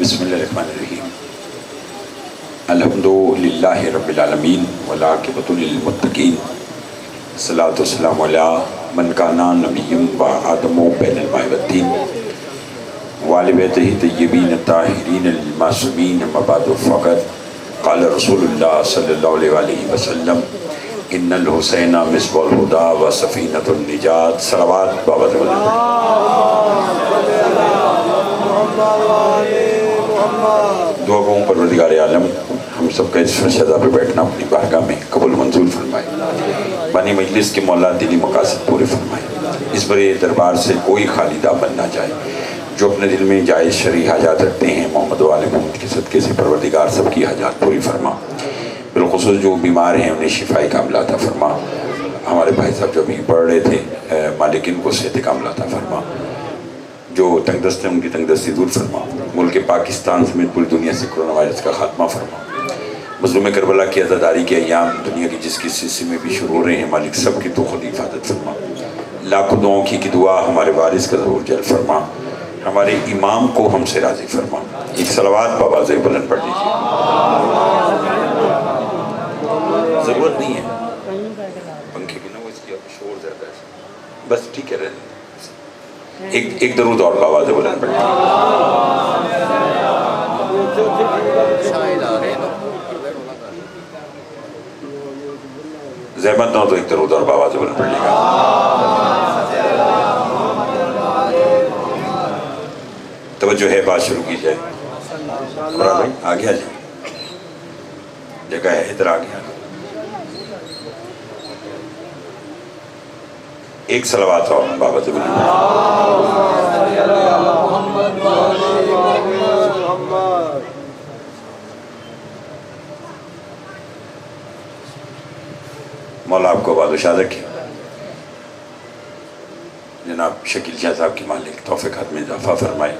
بسم اللہ الرحمن الرحیم الحمدللہ رب العالمین والعاقبۃ للمتقین الصلاۃ والسلام علی من کان نبی و آدم بین الماء والطین وآل بیتہ طیبین الطاہرین المعصومین اما بعد فقط قال رسول اللہ صلی اللہ علیہ وآلہ وسلم ان الحسین مصباح الہدی و سفینۃ النجات صلوات بابت دعا گوں پروردگار عالم ہم سب کا اس فرشدہ پہ بیٹھنا اپنی بارگاہ میں قبول منظور فرمائے، بانی مجلس کے مولا دلی مقاصد پورے فرمائے، اس بڑے دربار سے کوئی خالی دامن نہ جائے۔ جو اپنے دل میں جائز شرعی حاجات رکھتے ہیں محمد و آل محمد کے صدقے سے پروردگار سب کی حاجات پوری فرما، بالخصوص جو بیمار ہیں انہیں شفائی کاملہ عطا فرما۔ ہمارے بھائی صاحب جو بھی پڑھ رہے تھے مالک ان کو صحت کاملہ عطا فرما، جو تنگ دست ہیں ان کی تنگ دستی دور فرما، ملک پاکستان سمیت پوری دنیا سے کرونا وائرس کا خاتمہ فرما۔ مظلوم کربلا کی عزاداری کے ایام دنیا کی جس کس حصے میں بھی شروع ہو رہے ہیں مالک سب کی تو خود حفاظت فرما، لاکھوں دعاؤں کی دعا ہمارے وارث کا ضرور جل فرما، ہمارے امام کو ہم سے راضی فرما۔ ایک صلوات بآواز بلند پڑھ لیجیے، ضرورت نہیں ہے پنکھے کی نا، وہ اس کی شور زیادہ ہے، بس ٹھیک ہے رہنے ایک درود اور بآواز بلند پڑھ لیجیے۔ زحمت نہ ہو تو ایک درود اور بآواز بلند پڑھ لیے گا۔ توجہ ہے، بات شروع کی جائے۔ مراد بھائی آگے آ جائیں، جگہ ہے ادھر آگے۔ ایک صلوات اور بابت بلند مولا آپ کو آباد و شاد رکھے۔ جناب شکیل شاہ صاحب کی مالک توفیقات میں اضافہ فرمائے،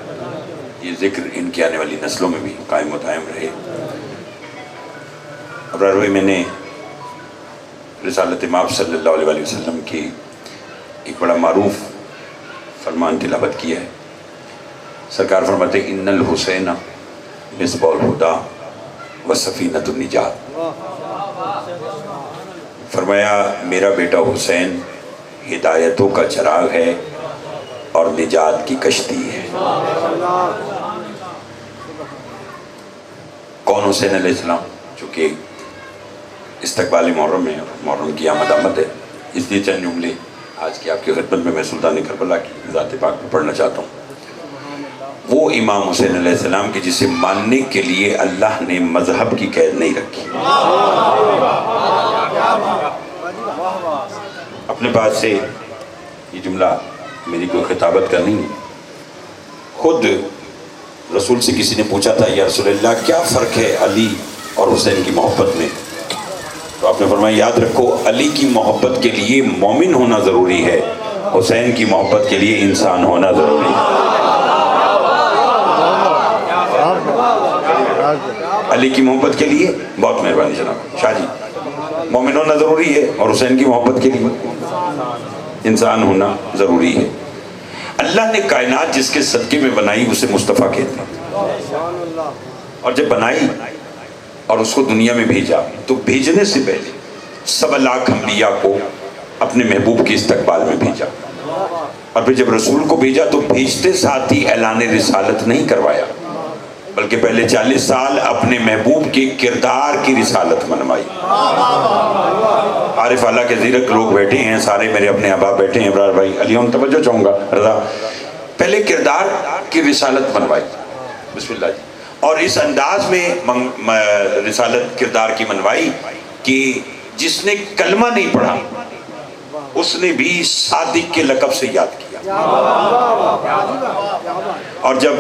یہ ذکر ان کی آنے والی نسلوں میں بھی قائم و دائم رہے۔ ابرار بھائی میں نے رسالت مآب صلی اللہ علیہ وآلہ وسلم کی ایک بڑا معروف فرمان تلاوت کیا ہے۔ سرکار فرماتے ہیں ان الحسین مصباح الہدی و سفینۃ النجات، فرمایا میرا بیٹا حسین ہدایتوں کا چراغ ہے اور نجات کی کشتی ہے۔ کون حسین علیہ السلام؟ چونکہ استقبال محرم ہے، محرم کی آمد آمد ہے، اس لیے چند جملے آج کی آپ کی خدمت میں سلطان کربلا کی ذات پاک میں پڑھنا چاہتا ہوں۔ وہ امام حسین علیہ السلام کی جسے ماننے کے لیے اللہ نے مذہب کی قید نہیں رکھی۔ اپنے پاس سے یہ جملہ میری کوئی خطابت کا نہیں، خود رسول سے کسی نے پوچھا تھا یا رسول اللہ کیا فرق ہے علی اور حسین کی محبت میں؟ تو آپ نے فرمایا یاد رکھو علی کی محبت کے لیے مومن ہونا ضروری ہے، حسین کی محبت کے لیے انسان ہونا ضروری ہے۔ علی کی محبت کے لیے بہت مہربانی جناب شاہ جی، مومن ہونا ضروری ہے اور حسین کی محبت کے لیے انسان ہونا ضروری ہے۔ اللہ نے کائنات جس کے صدقے میں بنائی اسے مصطفیٰ کہتے ہیں، اور جب بنائی اور اس کو دنیا میں بھیجا تو بھیجنے سے پہلے 1.25 لاکھ انبیاء کو اپنے محبوب کے استقبال میں بھیجا، اور پھر جب رسول کو بھیجا تو بھیجتے ساتھ ہی اعلان رسالت نہیں کروایا، بلکہ پہلے 40 سال اپنے محبوب کے کردار کی رسالت منوائی۔ عارف اللہ کے زیرک لوگ بیٹھے ہیں، سارے میرے اپنے احباب بیٹھے ہیں، ابرار بھائی علی ہم توجہ چاہوں گا رضا، پہلے کردار کی رسالت منوائی، بسم اللہ جی، اور اس انداز میں رسالت کردار کی منوائی کہ جس نے کلمہ نہیں پڑھا اس نے بھی صادق کے لقب سے یاد کیا، اور جب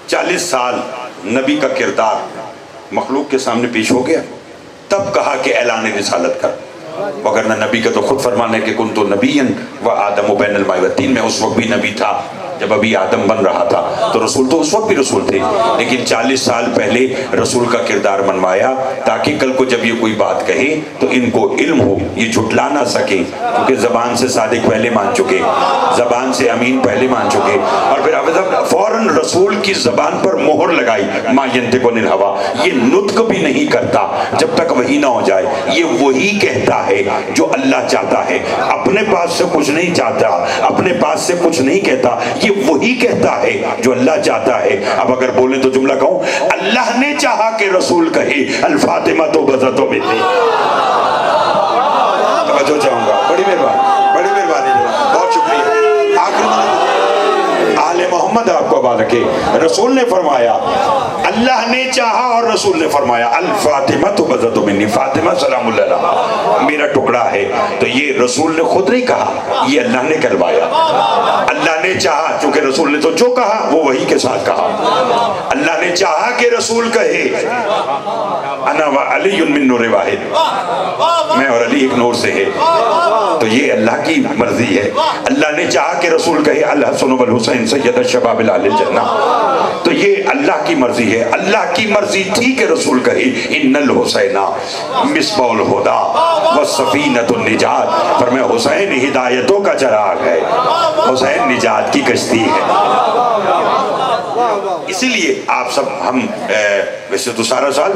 40 سال نبی کا کردار مخلوق کے سامنے پیش ہو گیا تب کہا کہ اعلان رسالت کر، وگرنہ نبی کا تو خود فرمان ہے کہ کنت نبیا و آدم بین الماء والطین، میں اس وقت بھی نبی تھا جب ابھی آدم بن رہا تھا تو رسول تو اس وقت بھی رسول تھے، لیکن 40 سال پہلے رسول کا کردار منوایا تاکہ کل کو جب یہ کوئی بات کہے تو ان کو علم ہو، یہ جھٹلا نہ سکے، کیونکہ زبان سے صادق پہلے مان چکے، زبان سے امین پہلے مان چکے، اور پھر فوراً رسول کی زبان پر مہر لگائی، ما ینطق عن الہوی، یہ نطق بھی نہیں کرتا جب تک وحی نہ ہو جائے، یہ وہی کہتا ہے جو اللہ چاہتا ہے، اپنے پاس سے کچھ نہیں چاہتا، اپنے پاس سے کچھ نہیں کہتا، یہ وہی کہتا ہے جو اللہ چاہتا ہے۔ اب اگر بولیں تو جملہ کہوں، اللہ نے چاہا کہ رسول کہے الفاطمہ تو بذات منی، توجہ چاہوں گا، بڑی مہربانی جناب، بہت شکریہ۔ آخری آل محمد آپ کو آباد رکھے، رسول نے فرمایا، اللہ نے چاہا اور رسول نے فرمایا الفاطمہ تو بذات منی، فاطمہ سلام اللہ علیہا میرا ٹکڑا ہے، تو یہ رسول نے خود نہیں کہا، یہ اللہ نے کہلوایا۔ اللہ نے چاہا، چونکہ رسول نے تو جو کہا وہ وہی کے ساتھ کہا، اللہ نے چاہا کہ رسول کہے انا و علی من نور واحد، میں اور علی ایک نور سے ہے، تو یہ اللہ کی مرضی ہے۔ اللہ نے چاہا کہ رسول کہے الحسن والحسین سید الشباب اہل الجنہ، تو یہ اللہ کی مرضی ہے۔ اللہ کی مرضی تھی کہ رسول کہے ان الحسین مصباح الہدی والسفینۃ النجات، فرمایا حسین ہدایتوں کا چراغ ہے، حسین نجات کی کشتی ہے۔ اسی لیے آپ سب ہم ویسے تو سارا سال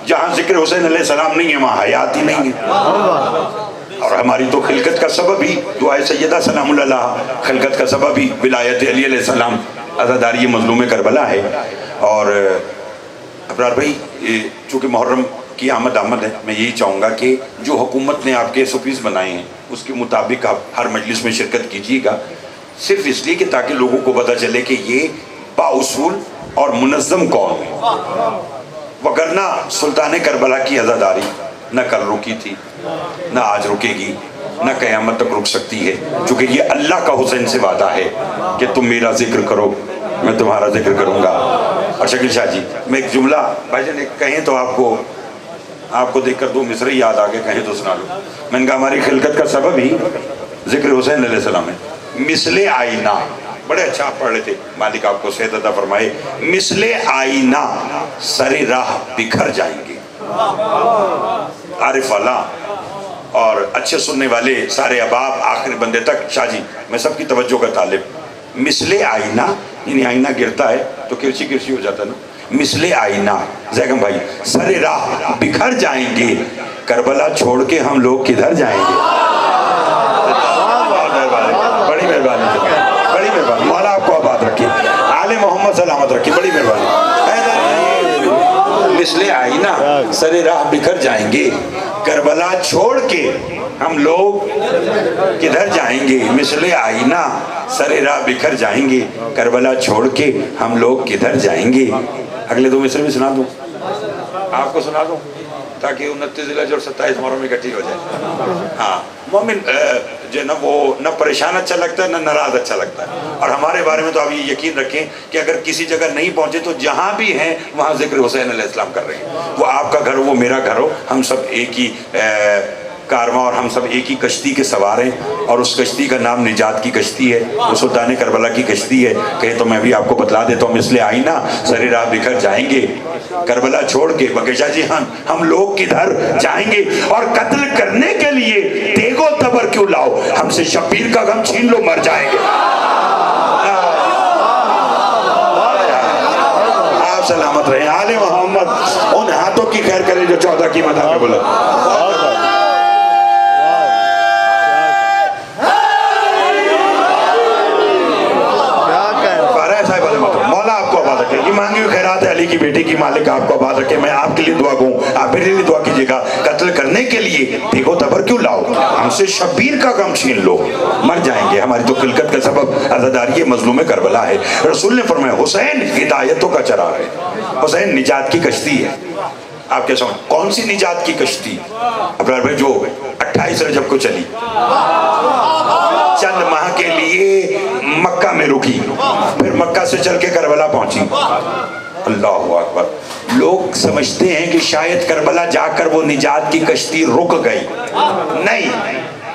جہاں ذکر حسین علیہ السلام نہیں ہے وہاں حیات ہی نہیں ہے، اور ہماری تو خلقت کا سبب ہی دعائے سیدہ سلام اللہ علیہا، خلقت کا سبب ہی ولایت علی علیہ السلام، عزاداری مظلوم کربلا ہے۔ اور ابرار بھائی، چونکہ محرم کی آمد ہے، میں یہی چاہوں گا کہ جو حکومت نے آپ کے SOPs بنائے ہیں اس کے مطابق آپ ہر مجلس میں شرکت کیجیے گا، صرف اس لیے کہ تاکہ لوگوں کو پتہ چلے کہ یہ بااصول اور منظم قوم ہے، وگرنہ سلطان کربلا کی عزاداری نہ کل رکی تھی، نہ آج رکے گی، نہ قیامت تک رک سکتی ہے، چونکہ یہ اللہ کا حسین سے وعدہ ہے کہ تم میرا ذکر کرو میں تمہارا ذکر کروں گا۔ اور شکیل شاہ جی، میں ایک جملہ بھائی جان کہیں تو آپ کو دیکھ کر دو مصرعی یاد آگے، کہیں تو سنا لو۔ میں نے کہا ہماری خلقت کا سبب ہی ذکر حسین علیہ السلام ہے۔ مثل آئینہ، بڑے اچھا آپ پڑھ رہے تھے، مالک آپ کو صحت عطا فرمائے، مثل آئینہ سر راہ بکھر جائیں گے۔ عارف والا اور اچھے سننے والے سارے احباب آخری بندے تک، شاہ جی میں سب کی توجہ کا طالب، مثل آئینہ یعنی آئینہ گرتا ہے تو کرچی ہو جاتا ہے نا، مثل آئینہ زیگم بھائی سر راہ بکھر جائیں گے، کربلا چھوڑ کے ہم لوگ کدھر جائیں گے؟ بڑی مہربانی، مولا آپ کو آباد رکھے، آل محمد سلامت رکھے، بڑی مہربانی۔ مثل آئینہ سر راہ بکھر جائیں گے، کربلا چھوڑ کے ہم لوگ کدھر جائیں گے؟ مثل آئینہ سر راہ بکھر جائیں گے، کربلا چھوڑ کے ہم لوگ کدھر جائیں گے؟ اگلے دو مصرے بھی سنا دوں، آپ کو سنا دوں تاکہ 29 ذی الحجہ اور 27 محرم میں اکٹھی ہو جائے۔ ہاں، مومن جو ہے نا وہ نہ پریشان اچھا لگتا ہے نہ ناراض اچھا لگتا ہے، اور ہمارے بارے میں تو آپ یہ یقین رکھیں کہ اگر کسی جگہ نہیں پہنچے تو جہاں بھی ہیں وہاں ذکر حسین علیہ السلام کر رہے ہیں، وہ آپ کا گھر وہ میرا گھر ہو، ہم سب ایک ہی کارواں اور ہم سب ایک ہی کشتی کے سوار ہیں، اور اس کشتی کا نام نجات کی کشتی ہے، وہ سلطان کربلا کی کشتی ہے۔ کہے تو میں بھی آپ کو بتلا دیتا ہوں، مثل آئینہ سر راہ بکھر جائیں گے، کربلا چھوڑ کے بکیشہ جی ہم لوگ کدھر جائیں گے، اور قتل کرنے کے لیے دیگ و تبر کیوں لاؤ، ہم سے شبیر کا غم چھین لو مر جائیں گے۔ آپ سلامت رہیں، آل محمد ان ہاتھوں کی خیر کریں جو 14 کی مدح میں بولا۔ مولا آپ کو آباد رکھے، یہ مانگی ہوئی خیرات ہے علی کی بیٹی کی، مالک آپ کو آباد رکھے۔ میں آپ کے لیے دعا گوں، آپ میرے لیے دعا کیجئے گا، قتل کرنے کے لیے دیگ و تبر کیوں لاؤ، ہم سے شبیر کا غم چھین لو مر جائیں گے۔ ہماری تو خلقت کا سبب عزاداری مظلوم کربلا ہے۔ رسول نے فرمایا حسین ہدایتوں کا چراغ ہے، حسین نجات کی کشتی ہے۔ آپ کیا سمجھ، کون سی نجات کی کشتی؟ ابرار بھائی جو 28 رجب کو چلی، چند ماہ کے لیے مکہ میں رکی، پھر مکہ سے چل کے کربلا پہنچی۔ اللہ اکبر، لوگ سمجھتے ہیں کہ شاید کربلا جا کر وہ نجات کی کشتی رک گئی، نہیں،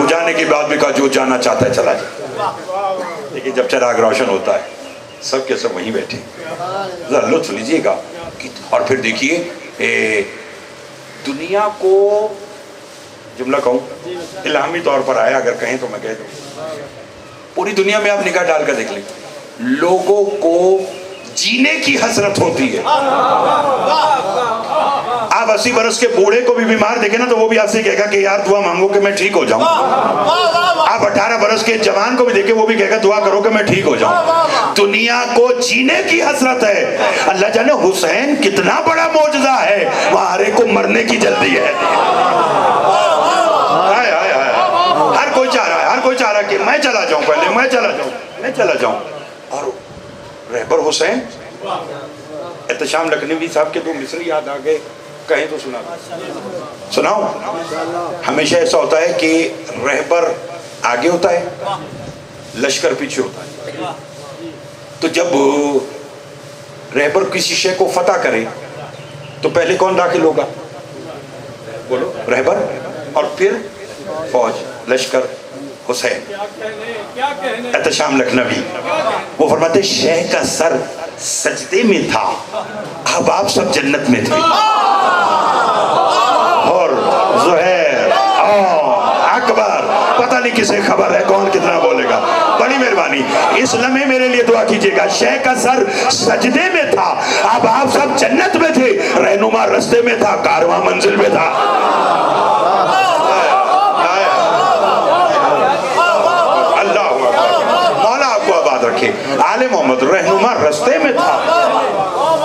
بجھانے کے بعد بھی کہا جو جانا چاہتا ہے چلا جائے. لیکن جب چراغ روشن ہوتا ہے سب کے سب وہیں بیٹھے. ذرا لطف لیجیے گا. اور پھر دیکھیے دنیا کو جملہ کہوں الہامی طور پر آیا, اگر کہیں تو میں کہہ دوں, پوری دنیا میں آپ نگاہ ڈال کر دیکھ لیں, لوگوں کو جینے کی حسرت ہوتی ہے. آپ 80 برس کے بوڑھے کو بھی بیمار دیکھیں نا تو وہ بھی آپ سے کہے گا کہ یار دعا مانگو کہ میں ٹھیک ہو جاؤں. آپ 18 برس کے جوان کو بھی دیکھیں وہ بھی کہے گا دعا کرو کہ میں ٹھیک ہو جاؤں. دنیا کو جینے کی حسرت ہے. اللہ جانے حسین کتنا بڑا معجزہ ہے, وہاں ہر ایک کو مرنے کی جلدی ہے. ہر کوئی چاہ رہا ہے کہ میں چلا جاؤں, پہلے میں چلا جاؤں. اور رہبر حسین, احتشام لکھنوی صاحب کے دو مصرے یاد آ گئے, کہیں تو سناؤ. ہمیشہ ایسا ہوتا ہے کہ رہبر آگے ہوتا ہے, لشکر پیچھے ہوتا ہے. تو جب رہبر کسی شے کو فتح کرے تو پہلے کون داخل ہوگا؟ بولو, رہبر, اور پھر فوج, لشکر. حسین احتشام لکھنوی وہ فرماتے شہ کا سر سجدے میں تھا, اب آپ سب جنت میں تھے. اور زہیر اکبر, پتہ نہیں کسے خبر ہے کون کتنا بولے گا. بڑی مہربانی اس لمحے میرے لیے دعا کیجئے گا. شہ کا سر سجدے میں تھا, اب آپ سب جنت میں تھے. رہنما رستے میں تھا, کارواں منزل میں تھا. رکھے آل محمد رہنما رستے میں تھا,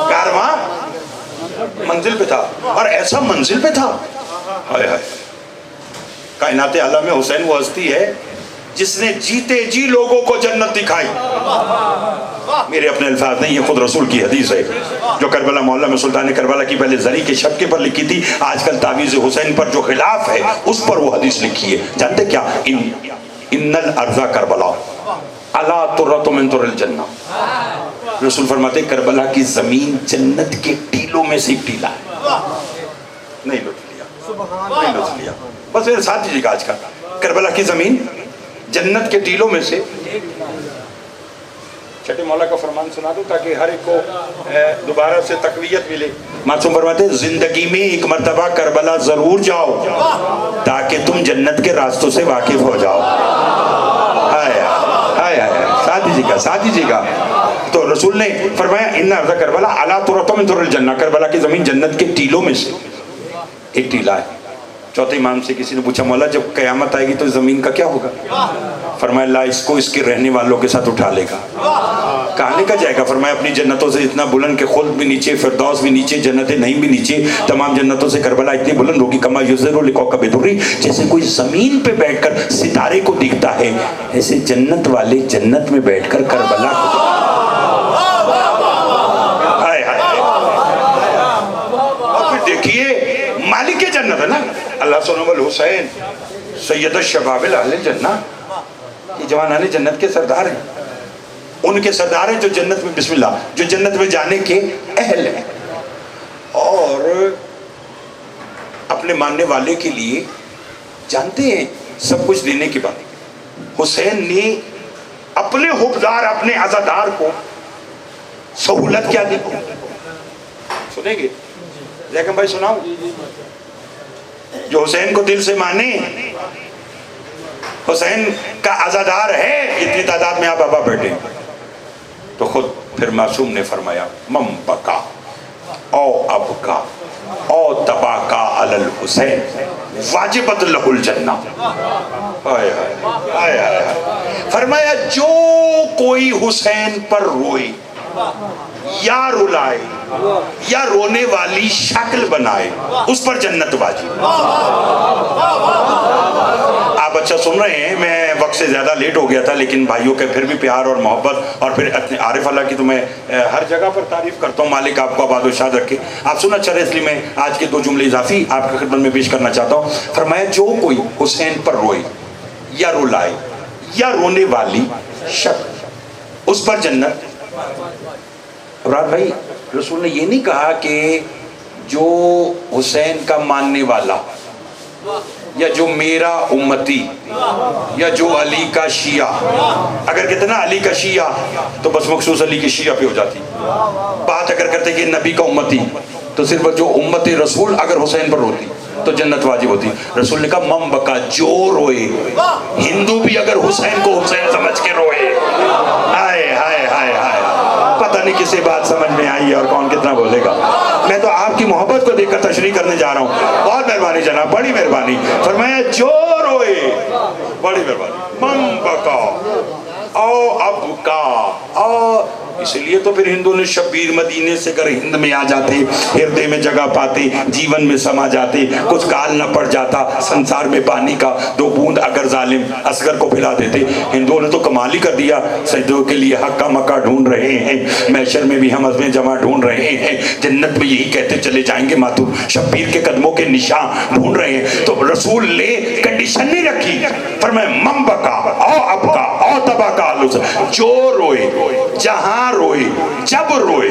کارواں منزل پہ تھا. اور ایسا منزل پہ تھا, ہائے ہائے. کائنات عالم میں حسین وہ ہستی ہے جس نے جیتے جی لوگوں کو جنت دکھائی. میرے اپنے الفاظ نہیں, یہ خود رسول کی حدیث ہے جو کربلا محلہ میں سلطان کربلا کی پہلے زری کے شبکے پر لکھی تھی. آج کل تعویذ حسین پر جو خلاف ہے اس پر وہ حدیث لکھی ہے. جانتے کیا؟ ان الارض کربلا الا ترۃ من تر الجنہ. رسول فرماتے کربلا کی زمین جنت کے ٹیلوں میں سے ایک ٹیلا ہے. نہیں لوٹ لیا بس میرے ساتھ دیجیے گا. آج کا کربلا کی زمین جنت کے ٹیلوں میں سے. چھٹے مولا کا فرمان سنا دو تاکہ ہر ایک کو دوبارہ سے تقویت ملے. معصوم فرماتے زندگی میں ایک مرتبہ کربلا ضرور جاؤ تاکہ تم جنت کے راستوں سے واقف ہو جاؤ. ساتھ دیجیے گا. تو رسول نے فرمایا ان ارض کربلا الا ترۃ من تر الجنہ, کربلا کی زمین جنت کے ٹیلوں میں سے ایک ٹیلا ہے. چوتھے امام سے کسی نے پوچھا مولا جب قیامت آئے گی تو زمین کا کیا ہوگا؟ فرمایا اللہ اس کو اس کے رہنے والوں کے ساتھ اٹھا لے گا. کہاں لے کا جائے گا؟ فرمایا اپنی جنتوں سے اتنا بلند کہ خلد بھی نیچے, فردوس بھی نیچے, جنت نعیم بھی نیچے. تمام جنتوں سے کربلا اتنی بلند ہوگی کما یظہر لکوکب دری, جیسے کوئی زمین پہ بیٹھ کر ستارے کو دیکھتا ہے ایسے جنت والے جنت میں بیٹھ کر کربلا کو. اور پھر دیکھیے مالک جنت ہے نا اللہ سنو الحسین سید الشباب اہل جنہ, یہ جوان اہل جنت کے سردار ہیں. ان کے سردار ہیں جو جنت میں بسم اللہ جو جنت میں جانے کے اہل ہیں. اور اپنے ماننے والے کے لیے جانتے ہیں سب کچھ دینے کی بات. حسین نے اپنے حبدار اپنے عزادار کو سہولت کیا دی؟ سنیں گے لیکن بھائی سناؤ. جو حسین کو دل سے مانے, حسین کا عزادار ہے, اتنی تعداد میں آپ ابا بیٹھے تو خود پھر معصوم نے فرمایا مم بکا او ابکا او تباکا علی الحسین واجبت لہ الجنہ. فرمایا جو کوئی حسین پر روئے یا رلائے یا رونے والی شکل بنائے اس پر جنت واجب. آپ اچھا سن رہے ہیں, میں وقت سے زیادہ لیٹ ہو گیا تھا لیکن بھائیوں کے پھر بھی پیار اور محبت اور پھر عارف اللہ کی تو میں ہر جگہ پر تعریف کرتا ہوں. مالک آپ کو آباد و شاد رکھے. آپ سنا اچھا رہے, اس لیے میں آج کے 2 جملے اضافی آپ کی خدمت میں پیش کرنا چاہتا ہوں. فرمایا جو کوئی حسین پر روئے یا رلائے یا رونے والی شکل اس پر جنت. ابرار بھائی رسول نے یہ نہیں کہا کہ جو حسین کا ماننے والا یا جو میرا امتی یا جو علی کا شیعہ. اگر کتنا علی کا شیعہ تو بس مخصوص علی کے شیعہ پہ ہو جاتی. بات اگر کرتے کہ نبی کا امتی تو صرف جو امت رسول اگر حسین پر روتی تو جنت واجب ہوتی. رسول نے کہا مم بکا جو روئے. ہندو بھی اگر حسین کو حسین سمجھ کے روئے. ہائے ہائے ہائے ہائے, پتہ نہیں کسی بات سمجھ میں آئی ہے اور کون کتنا بولے گا. میں تو آپ کی محبت کو دیکھ کر تشریح کرنے جا رہا ہوں. بہت مہربانی جناب, بڑی مہربانی. فرمایا جو روئے, بڑی مہربانی. مم بکا او اب کا او. اس لیے تو پھر ہندو نے شبیر مدینے سے کر ہند میں آ جاتے, ہردے میں جگہ پاتے, جیون میں سما جاتے, کچھ کال نہ پڑ جاتا سنسار میں پانی کا 2 بوند اگر ظالم اصغر کو پھلا دیتے. ہندوؤں نے تو کمال ہی کر دیا. سجدوں کے لیے حقہ مکہ ڈھونڈ رہے ہیں, محشر میں بھی ہم عزمیں جمع ڈھونڈ رہے ہیں, جنت میں یہی کہتے چلے جائیں گے ماتو شبیر کے قدموں کے نشان ڈھونڈ رہے ہیں. تو رسول نے کنڈیشن نہیں رکھی. فرمایا مم بکا او اب کا او تبا کا, جو روئے جہاں روئے جب روئے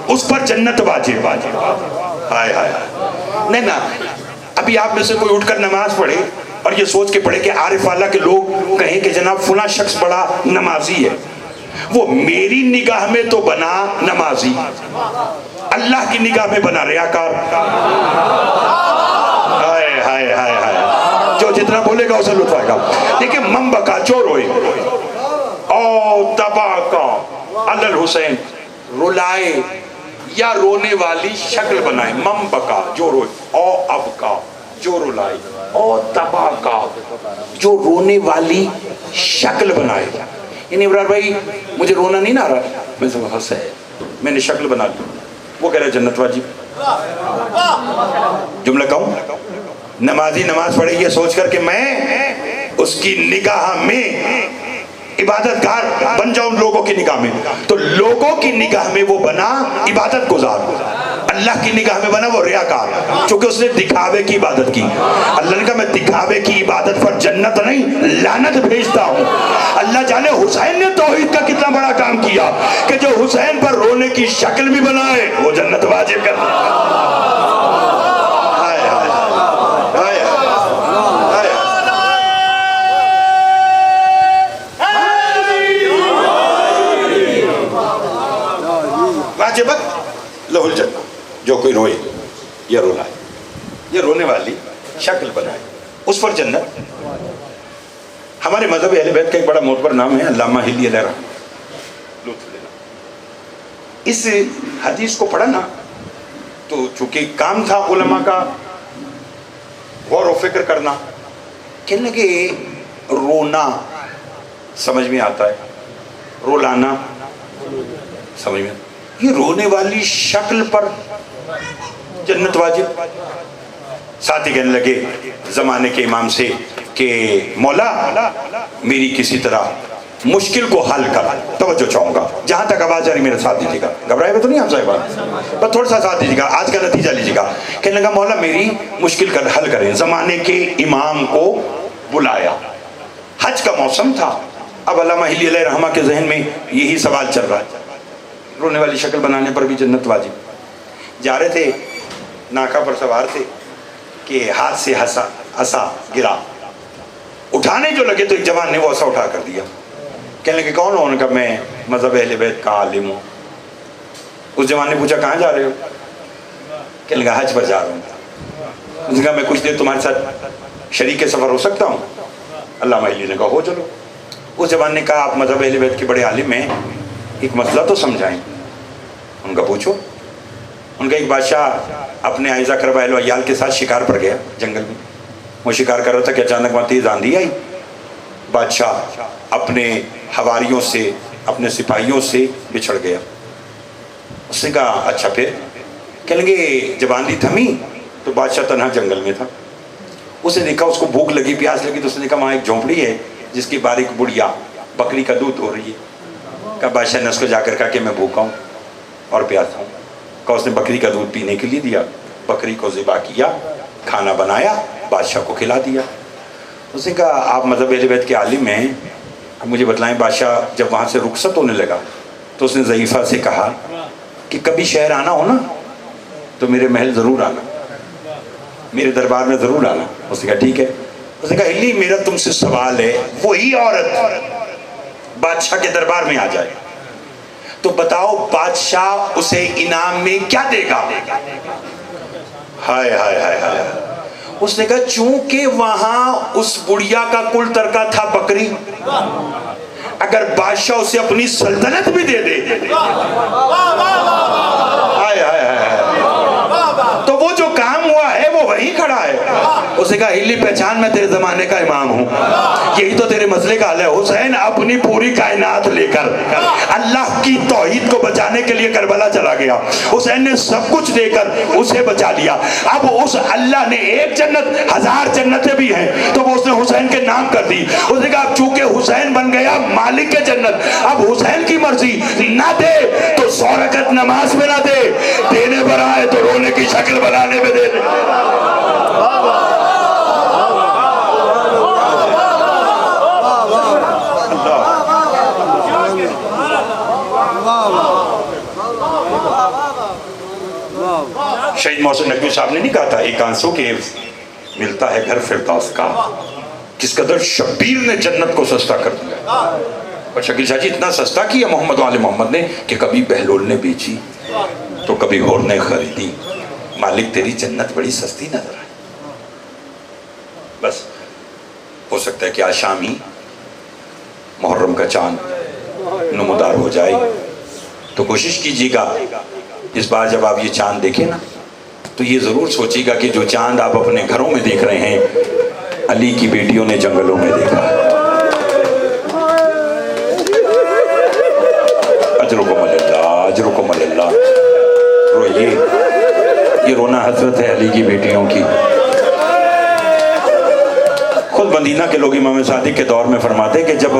اس پر جنت واجب. ہائے ہائے. نہیں نا, ابھی آپ میں سے کوئی اٹھ کر نماز پڑھے اور یہ سوچ کے پڑھے کہ عارف اللہ کے لوگ کہیں کہ جناب فلاں شخص بڑا نمازی ہے, وہ میری نگاہ میں تو بنا نمازی, اللہ کی نگاہ میں بنا ریاکار. ہائے ہائے ہائے ہائے. جو جتنا بولے گا اسے لطف آئے گا. دیکھیں مم بکا جو روئے او تبا کا علی حسین, رلائے یا رونے والی شکل بنائے. مم بکا جو روئے, او اب کا جو رلائے, او تبا کا جو رونے والی شکل بنائے. یعنی ابرار بھائی مجھے رونا نہیں نہ آ رہا, میں سے ہنس ہے, میں نے شکل بنا لی. وہ کہہ رہے جنت واجب. جملہ کہوں, نمازی نماز پڑھے یہ سوچ کر کہ میں اس کی نگاہ میں عبادت گار بن جاؤں لوگوں کی نگاہ میں, تو لوگوں کی نگاہ میں وہ بنا عبادت گزار, اللہ کی نگاہ میں بنا وہ ریاکار, چونکہ اس نے دکھاوے کی عبادت کی. اللہ نے کہا میں دکھاوے کی عبادت پر جنت نہیں لعنت بھیجتا ہوں. اللہ جانے حسین نے توحید کا کتنا بڑا کام کیا کہ جو حسین پر رونے کی شکل بھی بنائے وہ جنت واجب کر دیا. واجبت لہ الجنہ, جو کوئی روئے یا رولائے یا رونے والی شکل بنائے اس پر جنت. ہمارے مذہب اہل بیت کا ایک بڑا معتبر نام ہے علامہ ہلی علیہ رحمہ. اس حدیث کو پڑھا نا تو چونکہ کام تھا علماء کا غور و فکر کرنا, کہنے لگے رونا سمجھ میں آتا ہے, رولانا سمجھ میں, یہ رونے والی شکل پر جنت واجب. ساتھ ہی کہنے لگے زمانے کے امام سے کہ مولا میری کسی طرح مشکل کو حل کر. توجہ چاہوں گا, جہاں تک آواز جا رہی میرا ساتھ دیجیے گا, گھبرائے ہوئے تو نہیں آپ صاحبان, بس تھوڑا سا ساتھ دیجیے گا, آج کا نتیجہ لیجیے گا. کہنے لگا مولا میری مشکل کا حل کریں. زمانے کے امام کو بلایا, حج کا موسم تھا. اب علامہ ہلی علیہ رحمہ کے ذہن میں یہی سوال چل رہا ہے, رونے والی شکل بنانے پر بھی جنت واجب. جا رہے تھے, ناکا پر سوار تھے کہ ہاتھ سے عصا گرا, اٹھانے جو لگے تو ایک جوان نے وہ عصا اٹھا کر دیا. کہنے لگے کون ہو؟ انہوں نے کہا میں مذہب اہل بیت کا عالم ہوں. اس جوان نے پوچھا کہاں جا رہے ہو؟ کہنے لگا حج پر جا رہا ہوں. اس نے کہا میں کچھ دیر تمہارے ساتھ شریک سفر ہو سکتا ہوں؟ علامہ ہلی نے کہا ہو چلو. اس جوان نے کہا آپ مذہب اہل بیت کے بڑے عالم ہیں, ایک مسئلہ تو سمجھائیں. ان کا پوچھو. ان کا ایک بادشاہ اپنے عائزہ کرب اہل و عیال کے ساتھ شکار پر گیا جنگل میں. وہ شکار کر رہا تھا کہ اچانک وہاں تیز آندھی آئی. بادشاہ اپنے حواریوں سے اپنے سپاہیوں سے بچھڑ گیا. اس نے کہا اچھا پھر؟ کہنے لگے جب آندھی تھمی تو بادشاہ تنہا جنگل میں تھا. اس نے دیکھا اس کو بھوک لگی پیاس لگی تو اس نے کہا وہاں ایک جھونپڑی ہے جس کی باریک بڑھیا بکری کا دودھ ہو رہی ہے. کہا بادشاہ نے اس کو جا کر کہا کہ میں بھوکا ہوں اور پیاسا ہوں. کہا اس نے بکری کا دودھ پینے کے لیے دیا, بکری کو ذبح کیا, کھانا بنایا, بادشاہ کو کھلا دیا. اس نے کہا آپ مذہب اہل بیت کے عالم ہیں, اب مجھے بتلائیں. بادشاہ جب وہاں سے رخصت ہونے لگا تو اس نے ضعیفہ سے کہا کہ کبھی شہر آنا ہو نا تو میرے محل ضرور آنا. میرے دربار میں ضرور آنا۔ اس نے کہا ٹھیک ہے۔ اس نے کہا ہلی میرا تم سے سوال ہے، وہی عورت بادشاہ کے دربار میں آ جائے تو بتاؤ بادشاہ اسے انعام میں کیا دے گا؟ ہائے ہائے ہائے ہائے۔ اس نے کہا چونکہ وہاں اس بڑھیا کا کل ترکہ تھا بکری، اگر بادشاہ اسے اپنی سلطنت بھی دے دے ہائے ہائے ہائے تو وہ جو کام ہوا ہے وہ وہیں کھڑا ہے۔ اس نے کہا ہلی پہچان میں تیرے زمانے کا امام ہوں، یہی تو تیرے مسئلے کا حل ہے۔ حسین اپنی پوری کائنات لے کر اللہ کی توحید کو بچانے کے لیے کربلا چلا گیا، حسین نے سب کچھ دے کر اسے بچا لیا۔ اب اس اللہ نے ایک جنت، 1000 جنتیں بھی ہیں تو وہ اس نے حسین کے نام کر دی۔ اس نے کہا اب چونکہ حسین بن گیا مالک کے جنت، اب حسین کی مرضی، نہ دے تو 100 رکعت نماز میں نہ دے، دینے پر آئے تو رونے کی شکل بنانے میں دے دے۔ شہید محسن نقوی صاحب نے نہیں کہا تھا ایک آنسو کے ملتا ہے گھر فردوس کا، کس قدر شبیر نے جنت کو سستا کر دیا۔ اور شکیل شاہ جی اتنا سستا کیا محمد والے محمد نے کہ کبھی بہلول نے بیچی تو کبھی ہور نے خریدی۔ مالک تیری جنت بڑی سستی نظر آئی۔ بس ہو سکتا ہے کہ آج شام ہی محرم کا چاند نمودار ہو جائے تو کوشش کیجیے گا اس بار جب آپ یہ چاند دیکھیں نا تو یہ ضرور سوچیے گا کہ جو چاند آپ اپنے گھروں میں دیکھ رہے ہیں علی کی بیٹیوں نے جنگلوں میں دیکھا۔ اجرکم اللہ، اجرکم اللہ۔ روئیے، یہ رونا حسرت ہے علی کی بیٹیوں کی۔ خود مدینہ کے لوگ امام صادق کے دور میں فرماتے کہ جب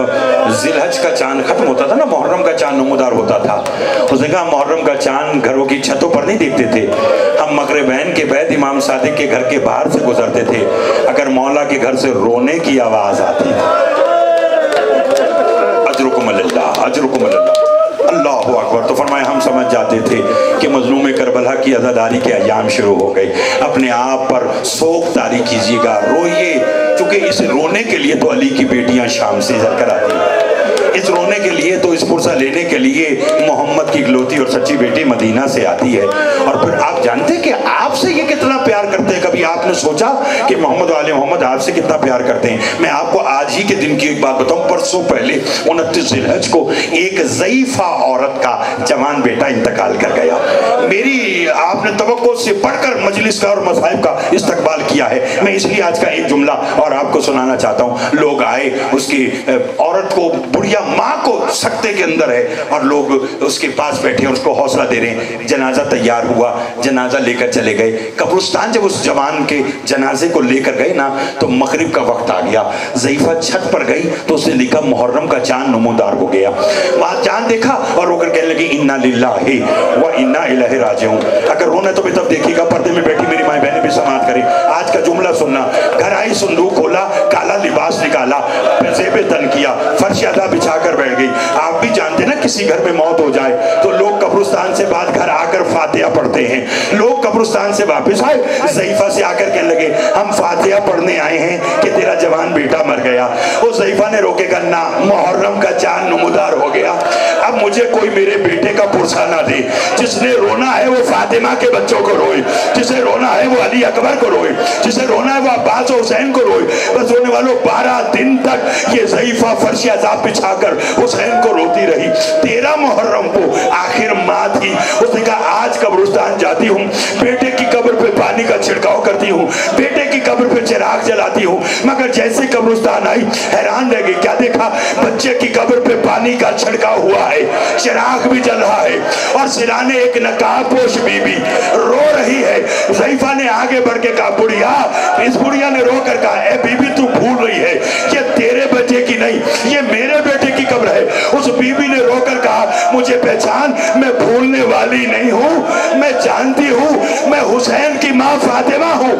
ذی الحج کا چاند ختم ہوتا تھا نا، محرم کا چاند نمودار ہوتا تھا، اس نے کہا محرم کا چاند گھروں کی چھتوں پر نہیں دیکھتے تھے، ہم مغربین کے بعد امام صادق کے گھر کے باہر سے گزرتے تھے، اگر مولا کے گھر سے رونے کی آواز آتی تھی۔ اجرکم اللہ، اجرکم اللہ، اللہ اکبر۔ تو فرمایا ہم سمجھ جاتے تھے کہ مظلوم کربلا کی عزاداری کے ایام شروع ہو گئے۔ اپنے آپ پر سوگ طاری کیجیے گا، روئیے، چونکہ اس رونے کے لیے تو علی کی بیٹیاں شام سے ادھر کر آتی ہیں، اس رونے کے لیے تو اس پرسہ لینے کے لیے محمد کی گلوتی اور سچی بیٹی مدینہ سے آتی ہے۔ اور پھر آپ جانتے کہ آپ سے یہ کتنا پیار کرتے ہیں؟ کبھی آپ نے سوچا کہ محمد والے محمد آپ سے کتنا پیار کرتے ہیں؟ میں آپ کو آج ہی کے دن کی ایک بات بتاؤں، پرسوں پہلے 29 ذی الحج کو ایک ضعیفہ عورت کا جوان بیٹا انتقال کر گیا۔ میری آپ نے توقع سے بڑھ کر مجلس کا اور مصائب کا استقبال کیا ہے۔ میں اس لیے آج کا ایک جملہ اور آپ کو سنانا چاہتا ہوں۔ لوگ آئے، اس کی عورت کو، بڑھیا ماں کو سکتے کے اندر ہے، اور لوگ اس کے پاس بیٹھے اور اس کو حوصلہ دے رہے ہیں۔ جنازہ تیار ہوا، جنازہ لے کر چلے گئے قبرستان۔ جب اس جوان کے جنازے کو لے کر گئے نا تو مغرب کا وقت آ گیا۔ ضعیفہ چھت پر گئی تو اس نے لکھا محرم کا چاند نمودار ہو گیا۔ وہاں چاند دیکھا اور رو کر کہنے لگی انا للہ و انا الیہ راجعون۔ اگر رونا تو بھی تب دیکھیے گا، پردے میں بیٹھی میری مائیں بہنیں بھی سماعت کریں۔ آج کا جملہ سننا، گھر آئی، صندوق کھولا، کالا لباس نکالا، زیب تن کیا، فرش ادا بچھا کر بیٹھ گئی۔ آپ بھی جانتے نا کسی گھر میں موت ہو جائے تو لوگ قبرستان سے بعد گھر آ کر فاتحہ پڑھتے ہیں۔ لوگ قبرستان سے واپس آئے، ضعیفہ سے آ کر کہنے لگے ہم فاتحہ پڑھنے آئے ہیں کہ تیرا جوان بیٹا مر گیا۔ اس ضعیفہ نے روکے کہا نہ، محرم کا چاند نمودار ہو گیا، اب مجھے کوئی میرے بیٹے کا پرسہ نہ دے۔ جس نے رونا ہے وہ فاطمہ کے بچوں کو روئے، جسے رونا ہے وہ علی اکبر کو روئے، جسے رونا ہے وہ عباس و حسین کو روئے۔ بس رونے والوں 12 دن تک یہ ضعیفہ فرش عذاب بچھا کر حسین کو روتی رہی۔ 13 محرم کو آخر ماں تھی، اس نے کہا آج قبرستان جاتی ہوں، بیٹے کی قبر پہ پانی کا چھڑکاؤ کرتی ہوں، بیٹے کی قبر پہ چراغ جلاتی ہوں، مگر جیسے قبرستان آئی حیران رہ گئی۔ کیا دیکھا؟ بچے کی قبر پہ پانی کا چھڑکاؤ ہوا ہے، چراغ بھی جل رہا ہے، اور سرانے ایک نقاب پوش بی بی رو رہی ہے۔ ضعیفہ نے آگے بڑھ کے کہا بڑھیا، اس بڑھیا نے رو کر کہا اے بی بی تو بھول رہی ہے، یہ تیرے بیٹے کی نہیں، یہ میرے بیٹے کی قبر ہے۔ اس بی بی نے رو کر کہا مجھے پہچان، میں بھولنے والی نہیں ہوں، میں جانتی ہوں میں حسین کی ماں فاطمہ ہوں۔